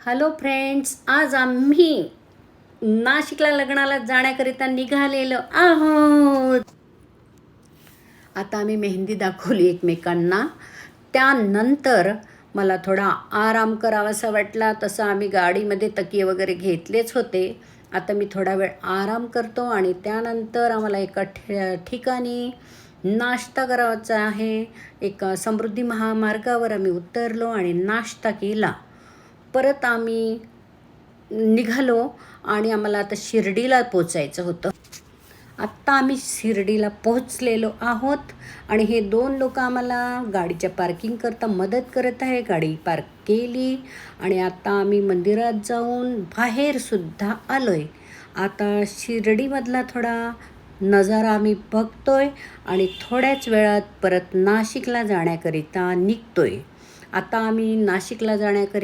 Hello friends, आज आम्ही नाशिकला लग्नाला जाण्याकरिता निघालेलो आहोत. आता आम्ही मेहंदी दाखवली एकमेकांना. त्यानंतर मला थोडा आराम करावासा वाटला, तसं आम्ही गाडीमध्ये तकिये वगैरे घेतलेच होते. आता मी थोडा वेळ आराम करतो आणि त्यानंतर आम्हाला एका ठिकाणी नाश्ता करायचा आहे. एका समृद्धी महामार्गावर आम्ही उतरलो आणि नाश्ता केला. परत आम्ही निघालो आणि आम्हाला आता शिर्डीला पोचायचं होतं. आत्ता आम्ही शिर्डीला पोहोचलेलो आहोत आणि हे दोन लोक आम्हाला गाडीच्या पार्किंग करता मदत करत आहे. गाडी पार्क केली आणि आता आम्ही मंदिरात जाऊन बाहेरसुद्धा आलो आहे. आता शिर्डीमधला थोडा नजारा आम्ही बघतोय आणि थोड्याच वेळात परत नाशिकला जाण्याकरिता निघतोय. आता आम्ही नाशिकला जाण्याकरिता